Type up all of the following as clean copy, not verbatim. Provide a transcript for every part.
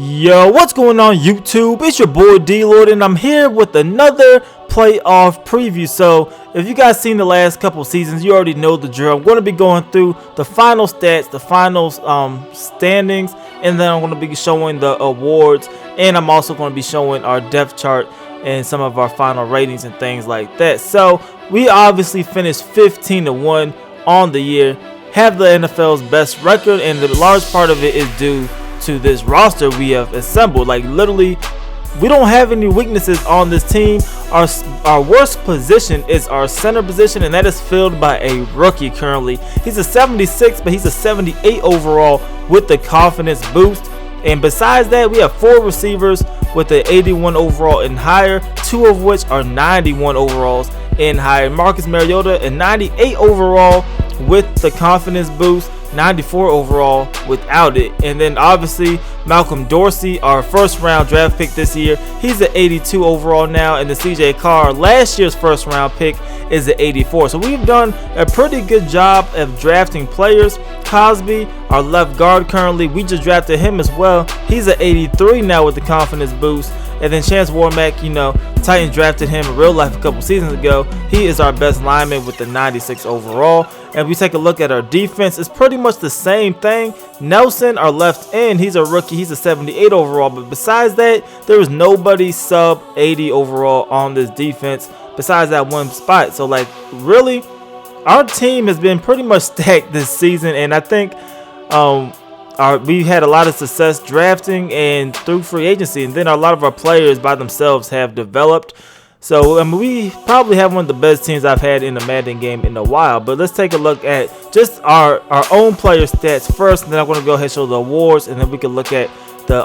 Yo, what's going on YouTube? It's your boy DLloyd and I'm here with another playoff preview. So if you guys seen the last couple seasons, you already know the drill. I'm going to be going through the final stats, the final standings, and then I'm going to be showing the awards, and I'm also going to be showing our depth chart and some of our final ratings and things like that. So we obviously finished 15-1 on the year, have the NFL's best record, and the large part of it is due to this roster we have assembled. Like, literally, we don't have any weaknesses on this team. Our worst position is our center position, and that is filled by a rookie currently. He's a 76, but he's a 78 overall with the confidence boost. And besides that, we have 4 receivers with an 81 overall and higher, 2 of which are 91 overalls and higher. Marcus Mariota, a 98 overall with the confidence boost, 94 overall without it. And then obviously Malcolm Dorsey, our first round draft pick this year, he's an 82 overall now, and the CJ Carr, last year's first round pick, is an 84. So we've done a pretty good job of drafting players. Cosby, our left guard currently, we just drafted him as well. He's an 83 now with the confidence boost. And then Chance Warmack, you know, Titans drafted him in real life a couple seasons ago. He is our best lineman with the 96 overall. And we take a look at our defense, it's pretty much the same thing. Nelson, our left end, he's a rookie. He's a 78 overall. But besides that, there is nobody sub 80 overall on this defense besides that one spot. So, like, really, our team has been pretty much stacked this season. And I think we had a lot of success drafting and through free agency, and then a lot of our players by themselves have developed. So I mean, we probably have one of the best teams I've had in the Madden game in a while. But let's take a look at just our own player stats first, and then I'm going to go ahead and show the awards, and then we can look at the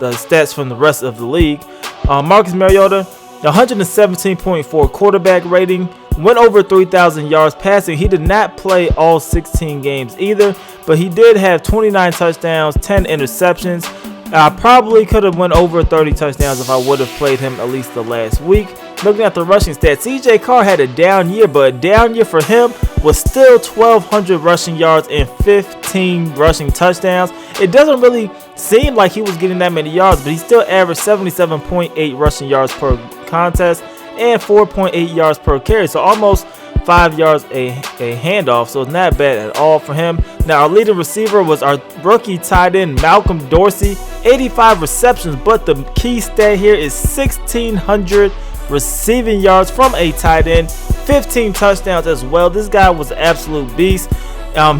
stats from the rest of the league. Marcus Mariota, 117.4 quarterback rating, went over 3,000 yards passing. He did not play all 16 games either, but he did have 29 touchdowns, 10 interceptions. I probably could have went over 30 touchdowns if I would have played him at least the last week. Looking at the rushing stats, CJ Carr had a down year, but a down year for him was still 1,200 rushing yards and 15 rushing touchdowns. It doesn't really seem like he was getting that many yards, but he still averaged 77.8 rushing yards per contest and 4.8 yards per carry, so almost 5 yards a handoff, so it's not bad at all for him. Now, our leading receiver was our rookie tight end, Malcolm Dorsey, 85 receptions, but the key stat here is 1,600 receiving yards from a tight end, 15 touchdowns as well. This guy was an absolute beast.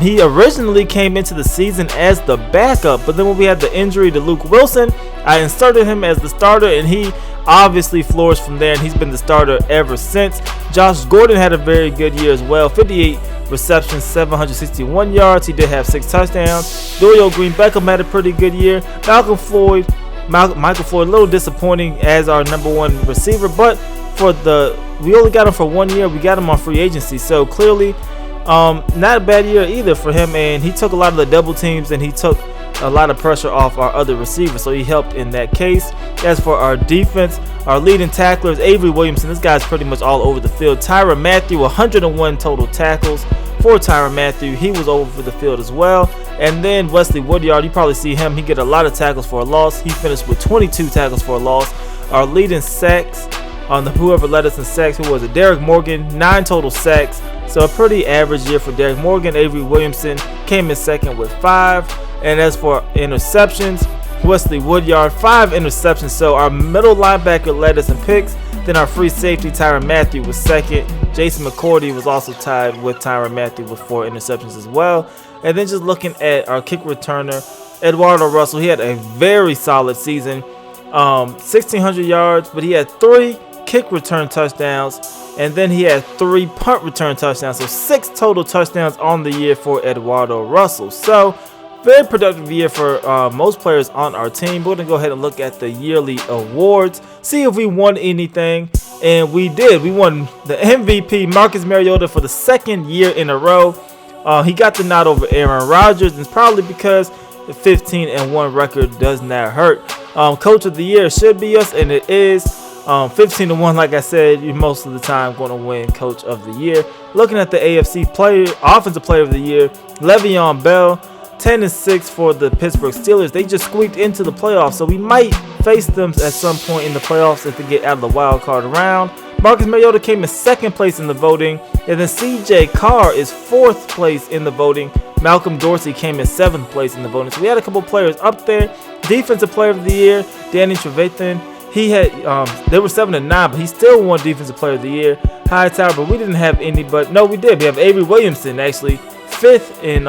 He originally came into the season as the backup, but then when we had the injury to Luke Wilson, I inserted him as the starter, and he obviously flourished from there, and he's been the starter ever since. Josh Gordon had a very good year as well, 58 receptions, 761 yards. He did have 6 touchdowns. Dorial Green-Beckham had a pretty good year. Michael Floyd, a little disappointing as our #1 receiver, but we only got him for 1 year. We got him on free agency, so clearly not a bad year either for him, and he took a lot of the double teams, and he took a lot of pressure off our other receivers, so he helped in that case. As for our defense, our leading tackler is Avery Williamson. This guy's pretty much all over the field. Tyrann Mathieu, 101 total tackles for Tyrann Mathieu. He was over the field as well. And then Wesley Woodyard, you probably see him. He get a lot of tackles for a loss. He finished with 22 tackles for a loss. Our leading sacks, whoever led us in sacks, who was it? Derek Morgan, 9 total sacks. So a pretty average year for Derek Morgan. Avery Williamson came in second with 5. And as for interceptions, Wesley Woodyard, 5 interceptions. So our middle linebacker led us in picks. Then our free safety, Tyrann Mathieu, was second. Jason McCourty was also tied with Tyrann Mathieu with 4 interceptions as well. And then just looking at our kick returner, Eduardo Russell, he had a very solid season. 1,600 yards, but he had 3 kick return touchdowns, and then he had 3 punt return touchdowns. So 6 total touchdowns on the year for Eduardo Russell. So very productive year for most players on our team. We're going to go ahead and look at the yearly awards, see if we won anything, and we did. We won the MVP, Marcus Mariota, for the 2nd year in a row. He got the nod over Aaron Rodgers, and it's probably because the 15-1 record does not hurt. Coach of the year should be us, and it is. 15-1, like I said, you're most of the time going to win Coach of the Year. Looking at the AFC Offensive Player of the Year, Le'Veon Bell, 10-6 for the Pittsburgh Steelers. They just squeaked into the playoffs, so we might face them at some point in the playoffs if they get out of the wild card round. Marcus Mariota came in 2nd place in the voting, and then CJ Carr is 4th place in the voting. Malcolm Dorsey came in 7th place in the voting. So we had a couple players up there. Defensive Player of the Year, Danny Trevathan. He had they were 7-9, but he still won Defensive Player of the Year. Hightower, but we didn't have any. But no, we did. We have Avery Williamson actually 5th in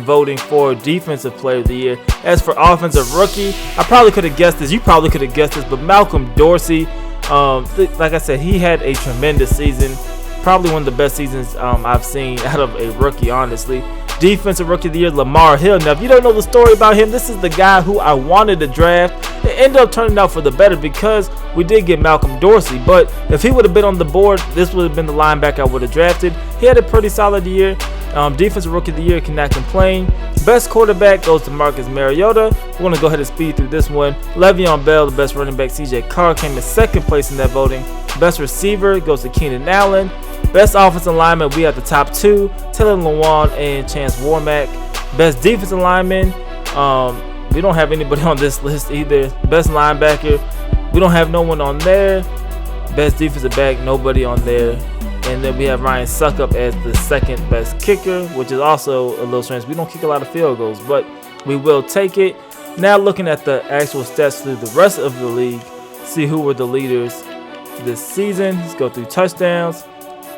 voting for Defensive Player of the Year. As for Offensive Rookie, I probably could have guessed this. You probably could have guessed this, but Malcolm Dorsey, like I said, he had a tremendous season. Probably one of the best seasons I've seen out of a rookie, honestly. Defensive Rookie of the Year, Lamar Hill. Now, if you don't know the story about him, this is the guy who I wanted to draft. It ended up turning out for the better because we did get Malcolm Dorsey. But if he would have been on the board, this would have been the linebacker I would have drafted. He had a pretty solid year. Defensive Rookie of the Year, cannot complain. Best quarterback goes to Marcus Mariota. We're going to go ahead and speed through this one. Le'Veon Bell, the best running back. CJ Carr came in 2nd place in that voting. Best receiver goes to Keenan Allen. Best offensive lineman, we have the top 2, Taylor Lewan and Chance Warmack. Best defensive lineman, we don't have anybody on this list either. Best linebacker, we don't have no one on there. Best defensive back, nobody on there. And then we have Ryan Suckup as the 2nd best kicker, which is also a little strange. We don't kick a lot of field goals, but we will take it. Now looking at the actual stats through the rest of the league, see who were the leaders this season. Let's go through touchdowns.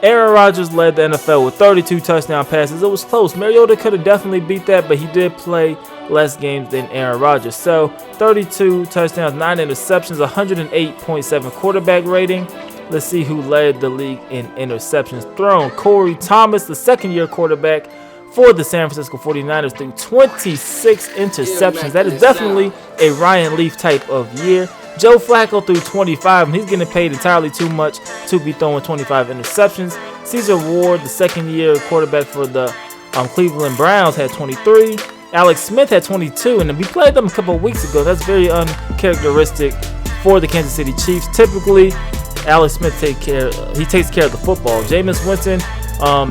Aaron Rodgers led the NFL with 32 touchdown passes. It was close. Mariota could have definitely beat that, but he did play less games than Aaron Rodgers. So 32 touchdowns, 9 interceptions, 108.7 quarterback rating. Let's see who led the league in interceptions thrown. Corey Thomas, the 2nd-year quarterback for the San Francisco 49ers, threw 26 interceptions. That is definitely a Ryan Leaf type of year. Joe Flacco threw 25, and he's getting paid entirely too much to be throwing 25 interceptions. Caesar Ward, the 2nd-year quarterback for the Cleveland Browns, had 23. Alex Smith had 22, and we played them a couple of weeks ago. That's very uncharacteristic for the Kansas City Chiefs. Typically, Alex Smith takes care of the football. Jameis Winston,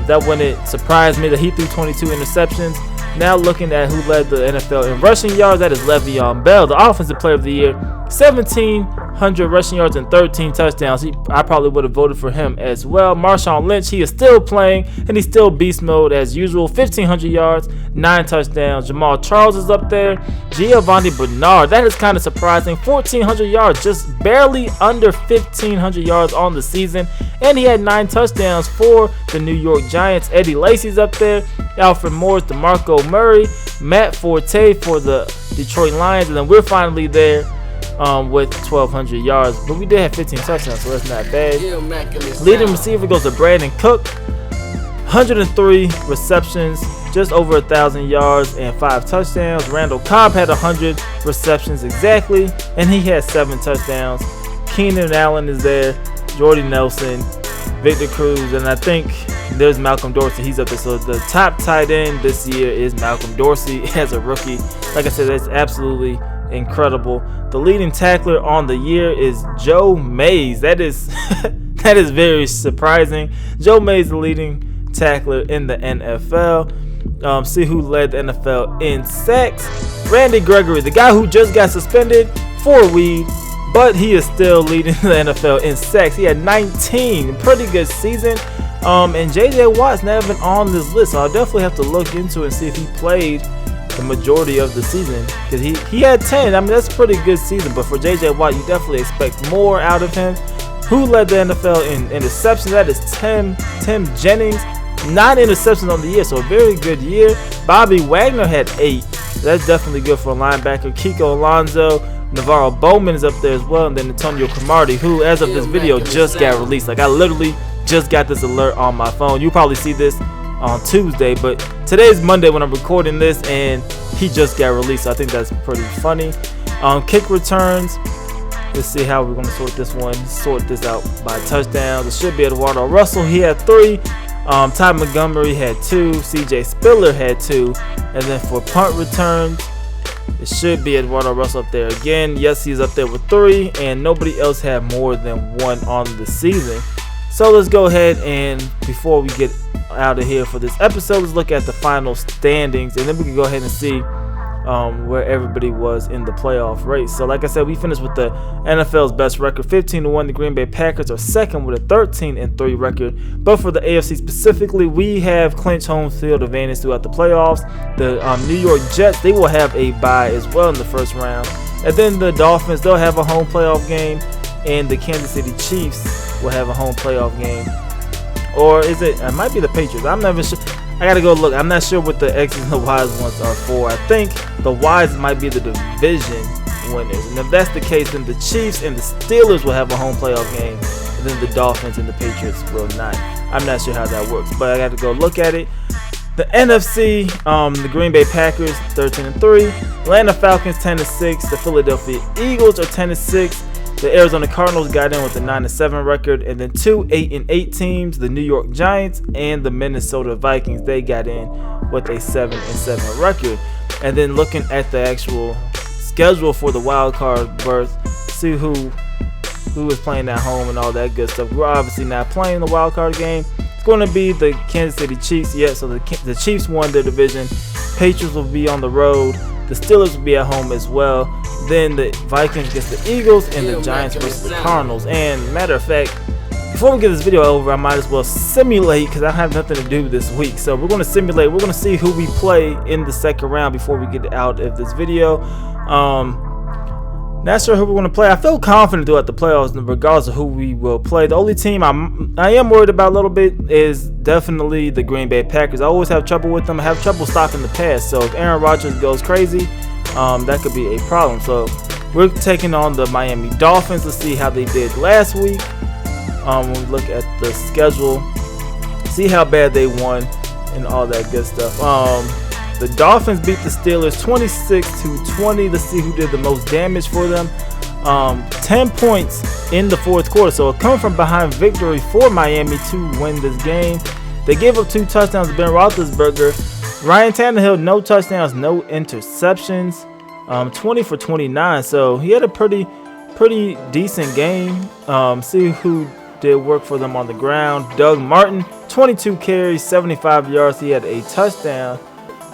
that wouldn't surprise me that he threw 22 interceptions. Now looking at who led the NFL in rushing yards, that is Le'Veon Bell, the Offensive Player of the Year. 1,700 rushing yards and 13 touchdowns. I probably would have voted for him as well. Marshawn Lynch, he is still playing, and he's still beast mode as usual. 1,500 yards, 9 touchdowns. Jamal Charles is up there. Giovanni Bernard, that is kind of surprising. 1,400 yards, just barely under 1,500 yards on the season. And he had 9 touchdowns for the New York Giants. Eddie Lacy's up there. Alfred Morris, DeMarco Murray, Matt Forte for the Detroit Lions. And then we're finally there with 1,200 yards. But we did have 15 touchdowns, so that's not bad. Leading receiver goes to Brandon Cook. 103 receptions, just over 1,000 yards and 5 touchdowns. Randall Cobb had 100 receptions exactly, and he had 7 touchdowns. Keenan Allen is there. Jordy Nelson, Victor Cruz, and I think there's Malcolm Dorsey. He's up there. So the top tight end this year is Malcolm Dorsey as a rookie. Like I said, that's absolutely incredible. The leading tackler on the year is Joe Mays. That is that is very surprising. Joe Mays, the leading tackler in the NFL. See who led the NFL in sacks. Randy Gregory, the guy who just got suspended for weed, but he is still leading the NFL in sacks. He had 19, pretty good season. And J.J. Watt's never been on this list, so I'll definitely have to look into it and see if he played the majority of the season. Because he had 10. I mean, that's a pretty good season. But for J.J. Watt, you definitely expect more out of him. Who led the NFL in interceptions? That is Tim Jennings. 9 interceptions on the year, so a very good year. Bobby Wagner had 8. That's definitely good for a linebacker. Kiko Alonso, Navarro Bowman is up there as well, and then Antonio Cromartie, who as of this video just got released. Like, I literally just got this alert on my phone. You probably see this on Tuesday, but today's Monday when I'm recording this, and he just got released, so I think that's pretty funny. Kick returns, let's see how we're going to sort this out by touchdowns. It should be Eduardo Russell. He had 3. Ty Montgomery had 2. CJ Spiller had 2. And then for punt returns, it should be Eduardo Russell up there again. Yes, he's up there with 3, and nobody else had more than 1 on the season. So let's go ahead and before we get out of here for this episode, let's look at the final standings, and then we can go ahead and see where everybody was in the playoff race. So like I said, we finished with the NFL's best record, 15-1. The Green Bay Packers are second with a 13-3 record. But for the AFC specifically, we have clinched home field advantage throughout the playoffs. The New York Jets, they will have a bye as well in the first round. And then the Dolphins, they'll have a home playoff game. And the Kansas City Chiefs will have a home playoff game. Or is it might be the Patriots. I'm never sure. I gotta go look. I'm not sure what the X's and the Y's ones are for. I think the Y's might be the division winners. And if that's the case, then the Chiefs and the Steelers will have a home playoff game. And then the Dolphins and the Patriots will not. I'm not sure how that works, but I got to go look at it. The NFC, the Green Bay Packers 13-3, Atlanta Falcons 10-6, the Philadelphia Eagles are 10-6. The Arizona Cardinals got in with a 9-7 record, and then two 8-8 teams, the New York Giants and the Minnesota Vikings, they got in with a 7-7 record. And then looking at the actual schedule for the wild card berth, see who is playing at home and all that good stuff. We're obviously not playing the wild card game. It's going to be the Kansas City Chiefs. Yeah, so the Chiefs won their division. Patriots will be on the road. The Steelers will be at home as well. Then the Vikings against the Eagles and the Giants versus the Cardinals. And matter of fact, before we get this video over, I might as well simulate because I have nothing to do this week. So we're going to simulate. We're going to see who we play in the second round before we get out of this video. Not sure who we're going to play. I feel confident throughout the playoffs regardless of who we will play. The only team I am worried about a little bit is definitely the Green Bay Packers. I always have trouble with them. I have trouble stopping the pass. So if Aaron Rodgers goes crazy, that could be a problem. So we're taking on the Miami Dolphins. Let's see how they did last week. When we look at the schedule, see how bad they won and all that good stuff. The Dolphins beat the Steelers 26-20. Let's see who did the most damage for them. 10 points in the fourth quarter. So a come from behind victory for Miami to win this game. They gave up 2 touchdowns to Ben Roethlisberger. Ryan Tannehill, no touchdowns, no interceptions. 20 for 29. So he had a pretty decent game. See who did work for them on the ground. Doug Martin, 22 carries, 75 yards. He had a touchdown.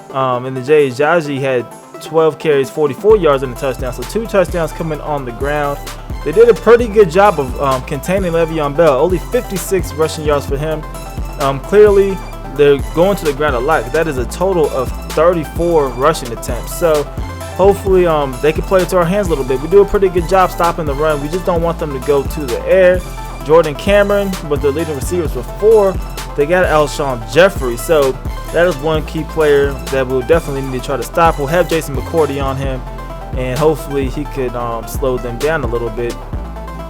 And the Jay Ajayi had 12 carries, 44 yards and a touchdown. So 2 touchdowns coming on the ground. They did a pretty good job of containing Le'Veon Bell. Only 56 rushing yards for him. Clearly, they're going to the ground a lot. That is a total of 34 rushing attempts. So hopefully they can play it to our hands a little bit. We do a pretty good job stopping the run. We just don't want them to go to the air. Jordan Cameron was the leading receivers for 4. They got Alshon Jeffrey. So that is one key player that we'll definitely need to try to stop. We'll have Jason McCourty on him, and hopefully he could slow them down a little bit.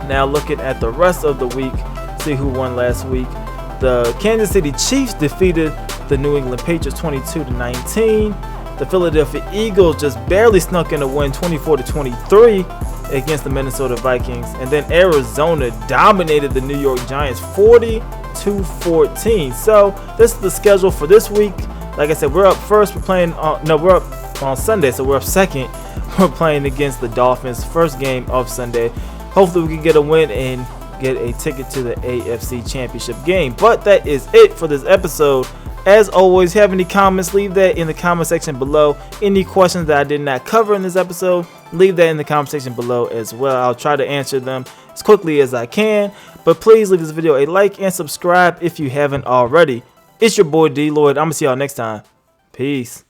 Now looking at the rest of the week, see who won last week. The Kansas City Chiefs defeated the New England Patriots 22-19. The Philadelphia Eagles just barely snuck in a win 24-23 against the Minnesota Vikings. And then Arizona dominated the New York Giants 40-14. So this is the schedule for this week. Like I said, we're up first. We're playing we're up on Sunday, so we're up second. We're playing against the Dolphins, first game of Sunday. Hopefully we can get a win and get a ticket to the AFC Championship game. But that is it for this episode. As always, have any comments, leave that in the comment section below. Any questions that I did not cover in this episode, leave that in the comment section below as well. I'll try to answer them as quickly as I can. But please leave this video a like and subscribe if you haven't already. It's your boy D Lloyd. I'm going to see y'all next time. Peace.